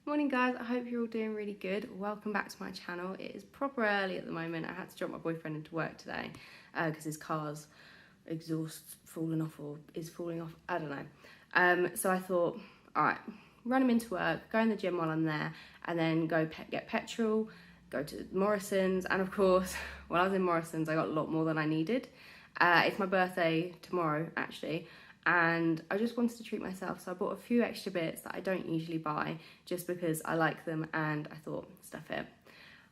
Morning guys, I hope you're all doing really good. Welcome back to my channel. It is proper early at the moment. I had to drop my boyfriend into work today because his car's exhaust's fallen off or is falling off, I don't know. So I thought, alright, run him into work, go in the gym while I'm there, and then go get petrol, go to Morrisons, and of course, when I was in Morrisons, I got a lot more than I needed. It's my birthday tomorrow, actually, and I just wanted to treat myself, so I bought a few extra bits that I don't usually buy just because I like them, and I thought, stuff it,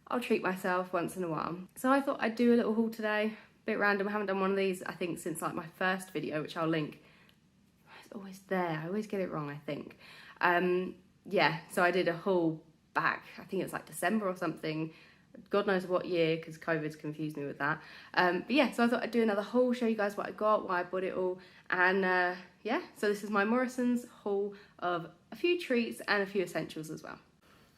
I'll treat myself once in a while. So I thought I'd do a little haul today, bit random. I haven't done one of these, I think, since like my first video, which I'll link. It's always there, I always get it wrong, I think. Yeah, so I did a haul back, I think it's like December or something, God knows what year, because COVID's confused me with that. But yeah, so I thought I'd do another haul, show you guys what I got, why I bought it all, and yeah, so this is my Morrisons haul of a few treats and a few essentials as well.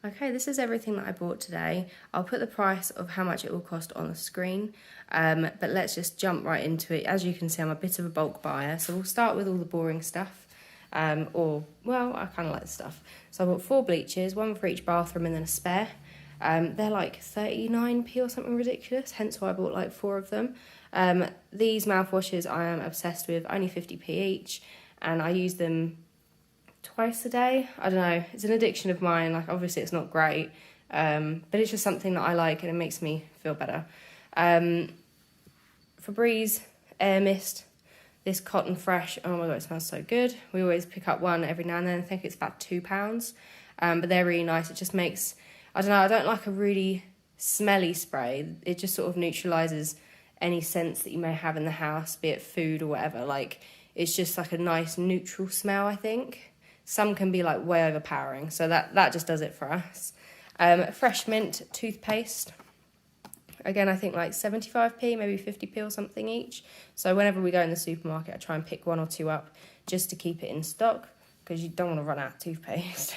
Okay, this is everything that I bought today. I'll put the price of how much it will cost on the screen, but let's just jump right into it. As you can see, I'm a bit of a bulk buyer, so we'll start with all the boring stuff. Well, I kind of like the stuff. So I bought 4 bleachers, one for each bathroom and then a spare. They're like 39p or something ridiculous, hence why I bought like 4 of them. These mouthwashes I am obsessed with, only 50p each, and I use them twice a day. I don't know, it's an addiction of mine. Like, obviously it's not great, but it's just something that I like and it makes me feel better. Febreze Air Mist, this cotton fresh, oh my god, it smells so good. We always pick up one every now and then. I think it's about £2, but they're really nice. It just makes, I don't know, I don't like a really smelly spray. It just sort of neutralises any scents that you may have in the house, be it food or whatever. Like, it's just like a nice neutral smell, I think. Some can be like way overpowering, so that just does it for us. Fresh mint toothpaste. Again, I think like 75p, maybe 50p or something each. So whenever we go in the supermarket, I try and pick 1 or 2 up just to keep it in stock, because you don't want to run out of toothpaste.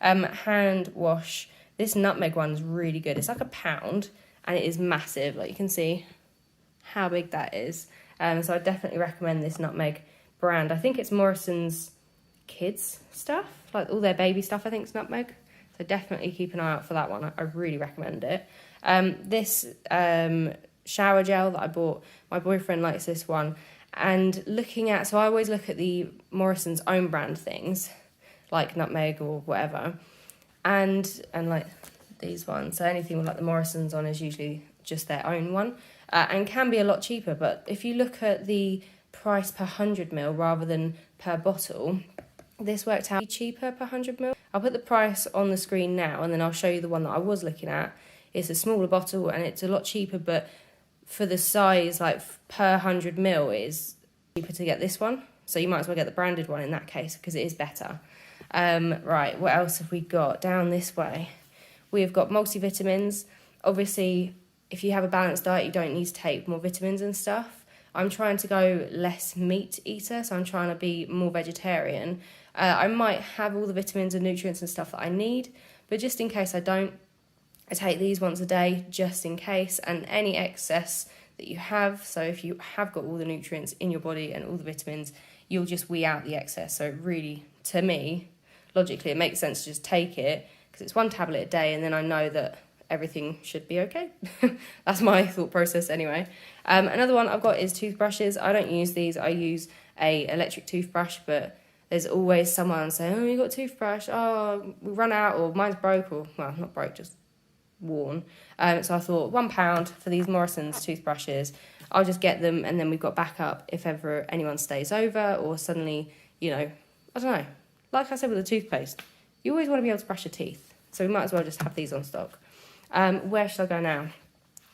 Hand wash. This nutmeg one's really good. It's like £1 and it is massive. Like, you can see how big that is. So I definitely recommend this nutmeg brand. I think it's Morrisons kids stuff, like all their baby stuff, I think is nutmeg. So definitely keep an eye out for that one. I really recommend it. This shower gel that I bought, my boyfriend likes this one. And looking at, so I always look at the Morrisons own brand things, like nutmeg or whatever. And like these ones, so anything with like the Morrisons on is usually just their own one, and can be a lot cheaper. But if you look at the price per 100ml rather than per bottle, this worked out cheaper per 100ml. I'll put the price on the screen now, and then I'll show you the one that I was looking at. It's a smaller bottle and it's a lot cheaper, but for the size, like per 100ml, it is cheaper to get this one. So you might as well get the branded one in that case, because it is better. Right, what else have we got down this way? We have got multivitamins. Obviously, if you have a balanced diet, you don't need to take more vitamins and stuff. I'm trying to go less meat eater, so I'm trying to be more vegetarian. I might have all the vitamins and nutrients and stuff that I need, but just in case I don't, I take these once a day, just in case, and any excess that you have. So if you have got all the nutrients in your body and all the vitamins, you'll just wee out the excess. So really, to me, logically, it makes sense to just take it, because it's 1 tablet a day, and then I know that everything should be okay. That's my thought process anyway. Another one I've got is toothbrushes. I don't use these. I use a electric toothbrush, but there's always someone saying, oh, you got a toothbrush? Oh, we run out, or mine's broke, or, well, not broke, just worn. So I thought £1 for these Morrisons toothbrushes. I'll just get them, and then we've got backup if ever anyone stays over, or suddenly, you know, I don't know. Like I said with the toothpaste, you always want to be able to brush your teeth, so we might as well just have these on stock. Where should I go now?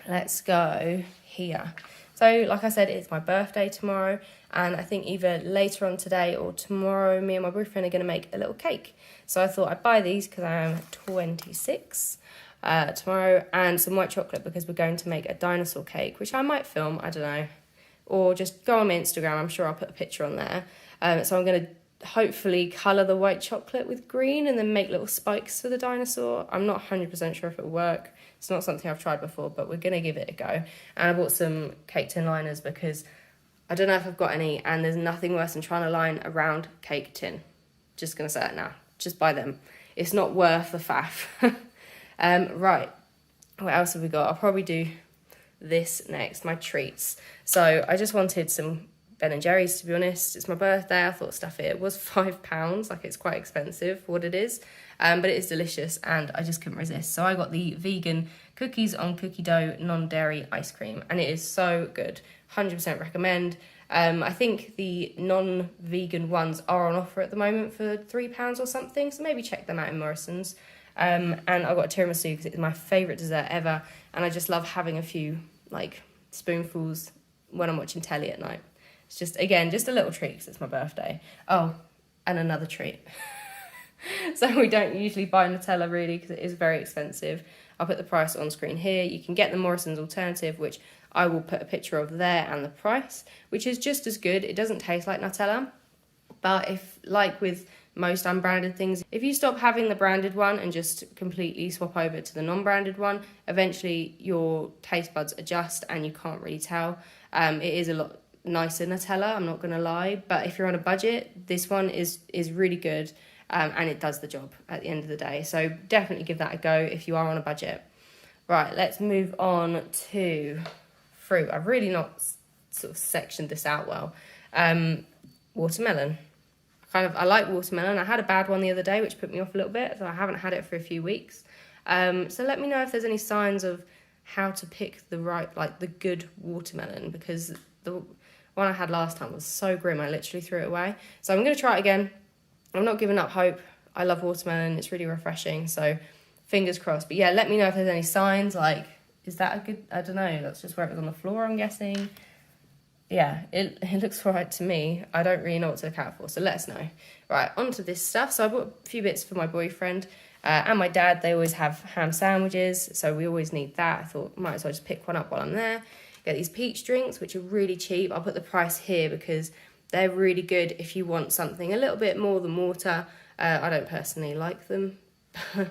Let's go here. So, like I said, it's my birthday tomorrow, and I think either later on today or tomorrow, me and my boyfriend are going to make a little cake. So I thought I'd buy these because I am 26 tomorrow, and some white chocolate because we're going to make a dinosaur cake, which I might film, I don't know, or just go on my Instagram. I'm sure I'll put a picture on there. So I'm going to hopefully colour the white chocolate with green and then make little spikes for the dinosaur. I'm not 100% sure if it'll work. It's not something I've tried before, but we're going to give it a go. And I bought some cake tin liners because I don't know if I've got any, and there's nothing worse than trying to line a round cake tin. Just going to say it now. Just buy them. it's not worth the faff. Right, what else have we got? I'll probably do this next, my treats. So I just wanted some Ben & Jerry's, to be honest. It's my birthday, I thought stuff it. It was £5, like it's quite expensive for what it is, but it is delicious and I just couldn't resist. So I got the vegan cookies on cookie dough non-dairy ice cream and it is so good. 100% recommend. I think the non-vegan ones are on offer at the moment for £3 or something, so maybe check them out in Morrisons. And I got a tiramisu because it's my favourite dessert ever, and I just love having a few like spoonfuls when I'm watching telly at night. It's just, again, just a little treat because it's my birthday. Oh, and another treat. So we don't usually buy Nutella really because it is very expensive. I'll put the price on screen here. You can get the Morrisons alternative, which I will put a picture of there, and the price, which is just as good. It doesn't taste like Nutella, but if, like with most unbranded things, if you stop having the branded one and just completely swap over to the non-branded one, eventually your taste buds adjust and you can't really tell. It is a lot nicer Nutella, I'm not going to lie, but if you're on a budget, this one is really good, and it does the job at the end of the day. So definitely give that a go if you are on a budget. Right, let's move on to fruit. I've really not sort of sectioned this out well. Watermelon. I like watermelon. I had a bad one the other day, which put me off a little bit, so I haven't had it for a few weeks. So let me know if there's any signs of how to pick the right, like the good watermelon, because the one I had last time was so grim, I literally threw it away. So I'm going to try it again. I'm not giving up hope. I love watermelon. It's really refreshing, so fingers crossed. But yeah, let me know if there's any signs, like, is that a good, I don't know, that's just where it was on the floor, I'm guessing. Yeah, it looks all right to me. I don't really know what to look out for, so let us know. Right, on to this stuff. So I bought a few bits for my boyfriend and my dad. They always have ham sandwiches, so we always need that. I thought, might as well just pick one up while I'm there. Get these peach drinks, which are really cheap. I'll put the price here because they're really good if you want something a little bit more than water. I don't personally like them, but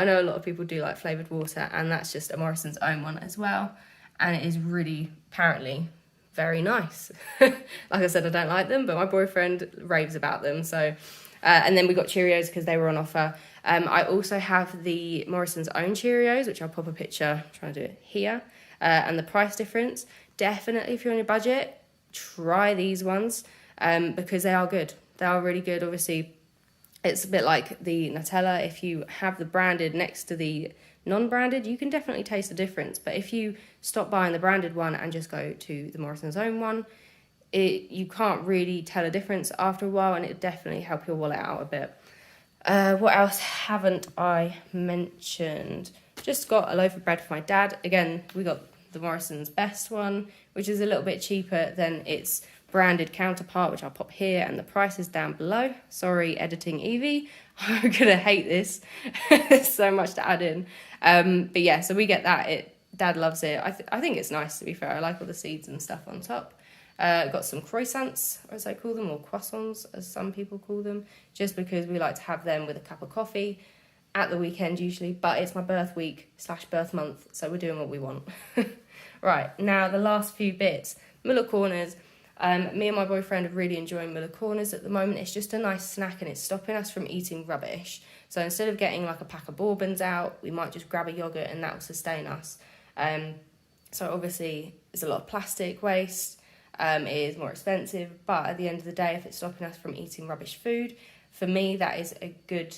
I know a lot of people do like flavoured water, and that's just a Morrisons own one as well. And it is really, apparently, very nice. Like I said, I don't like them, but my boyfriend raves about them. So, and then we got Cheerios because they were on offer. I also have the Morrisons own Cheerios, which I'll pop a picture, I'm trying to do it here, and the price difference. Definitely, if you're on your budget, try these ones because they are good. They are really good. Obviously, it's a bit like the Nutella. If you have the branded next to the non-branded, you can definitely taste the difference. But if you stop buying the branded one and just go to the Morrisons own one, you can't really tell a difference after a while, and it definitely help your wallet out a bit. What else haven't I mentioned? Just got a loaf of bread for my dad. Again, we got the Morrisons Best one, which is a little bit cheaper than its branded counterpart, which I'll pop here, and the price is down below. Sorry, editing Evie. I'm gonna hate this. There's so much to add in. But yeah, so we get that. Dad loves it. I think it's nice, to be fair. I like all the seeds and stuff on top. Got some croissants, as I call them, or croissants, as some people call them, just because we like to have them with a cup of coffee at the weekend usually, but it's my birth week / birth month, so we're doing what we want. Right, now the last few bits. Muller Corners. Me and my boyfriend are really enjoying Muller Corners at the moment. It's just a nice snack and it's stopping us from eating rubbish. So instead of getting like a pack of bourbons out, we might just grab a yoghurt and that will sustain us. So obviously it's a lot of plastic waste. It is more expensive, but at the end of the day, if it's stopping us from eating rubbish food, for me that is a good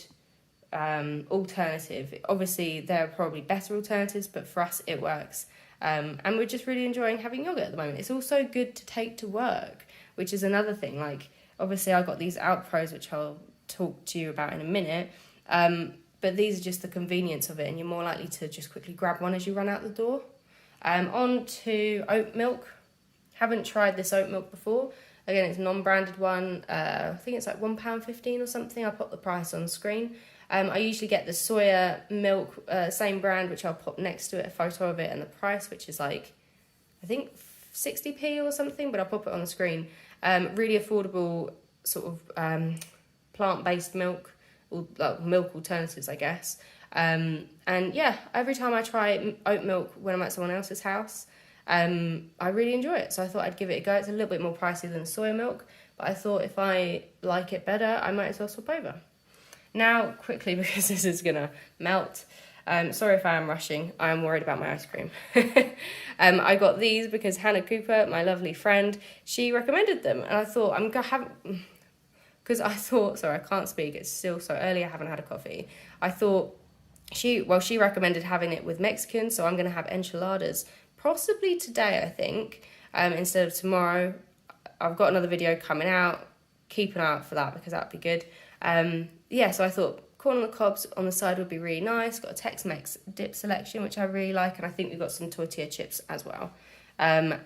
alternative. Obviously there are probably better alternatives, but for us it works. And we're just really enjoying having yogurt at the moment. It's also good to take to work, which is another thing. Like, obviously I got these Out Pros, which I'll talk to you about in a minute, but these are just the convenience of it, and you're more likely to just quickly grab one as you run out the door. On to Oat Milk. Haven't tried this Oat Milk before. Again, it's a non-branded one. I think it's like £1.15 or something. I'll pop the price on screen. I usually get the Sawyer Milk, same brand, which I'll pop next to it, a photo of it and the price, which is like, I think 60p or something, but I'll pop it on the screen. Really affordable sort of plant-based milk, or milk alternatives, I guess. And yeah, every time I try oat milk when I'm at someone else's house, I really enjoy it. So I thought I'd give it a go. It's a little bit more pricey than soy milk, but I thought if I like it better, I might as well swap over. Now, quickly, because this is gonna melt, sorry if I am rushing, I am worried about my ice cream. I got these because Hannah Cooper, my lovely friend, she recommended them, and I thought I'm gonna have, because I thought, sorry, I can't speak, it's still so early, I haven't had a coffee. I thought she recommended having it with Mexican, so I'm gonna have enchiladas possibly today, I think, instead of tomorrow. I've got another video coming out, keep an eye out for that because that'd be good. Yeah, so I thought corn on the cobs on the side would be really nice. Got a Tex-Mex dip selection, which I really like, and I think we've got some tortilla chips as well. And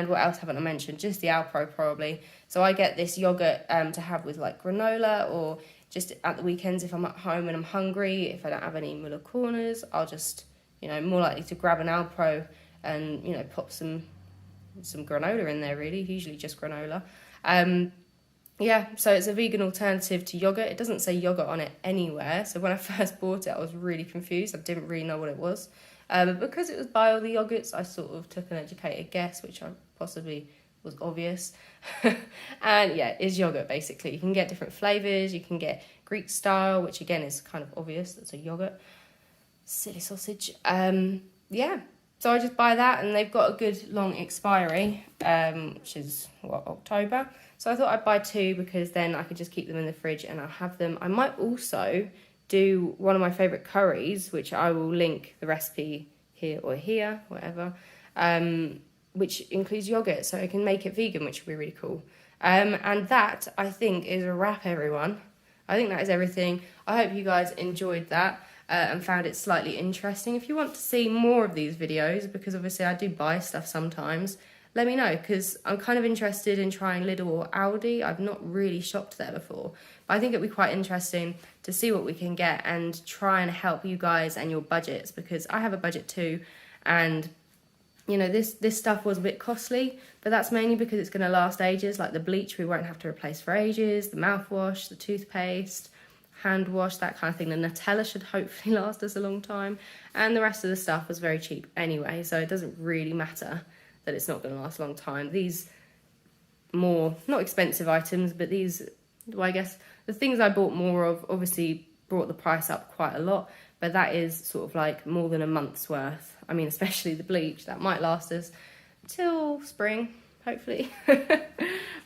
what else haven't I mentioned? Just the Alpro probably. So I get this yogurt to have with like granola, or just at the weekends if I'm at home and I'm hungry, if I don't have any Muller corners, I'll just, you know, more likely to grab an Alpro and, you know, pop some granola in there really, usually just granola. Yeah, so it's a vegan alternative to yogurt. It doesn't say yogurt on it anywhere. So when I first bought it, I was really confused. I didn't really know what it was. But because it was by all the yogurts, I sort of took an educated guess, which I possibly was obvious. And yeah, it's yogurt basically. You can get different flavours. You can get Greek style, which again is kind of obvious. That's a yogurt. Silly sausage. Yeah, so I just buy that, and they've got a good long expiry, which is, October. So I thought I'd buy 2 because then I could just keep them in the fridge and I'll have them. I might also do one of my favourite curries, which I will link the recipe here or here, whatever, which includes yogurt, so I can make it vegan, which would be really cool. And that, I think, is a wrap, everyone. I think that is everything. I hope you guys enjoyed that and found it slightly interesting. If you want to see more of these videos, because obviously I do buy stuff sometimes, let me know, because I'm kind of interested in trying Lidl or Aldi. I've not really shopped there before, but I think it'd be quite interesting to see what we can get and try and help you guys and your budgets, because I have a budget too, and you know, this stuff was a bit costly, but that's mainly because it's going to last ages. Like the bleach we won't have to replace for ages, the mouthwash, the toothpaste, hand wash, that kind of thing. The Nutella should hopefully last us a long time, and the rest of the stuff was very cheap anyway, so it doesn't really matter that it's not going to last a long time. These more, not expensive items, but these, well, I guess the things I bought more of obviously brought the price up quite a lot, but that is sort of like more than a month's worth. I mean, especially the bleach, that might last us till spring, hopefully.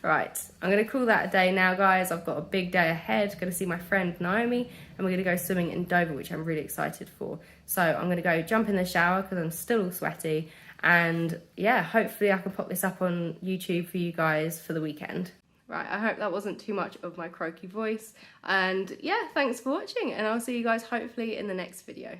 Right, I'm going to call that a day now, guys. I've got a big day ahead. Going to see my friend Naomi, and we're going to go swimming in Dover, which I'm really excited for. So I'm going to go jump in the shower because I'm still all sweaty. And yeah, hopefully I can pop this up on YouTube for you guys for the weekend. Right, I hope that wasn't too much of my croaky voice. And yeah, thanks for watching, and I'll see you guys hopefully in the next video.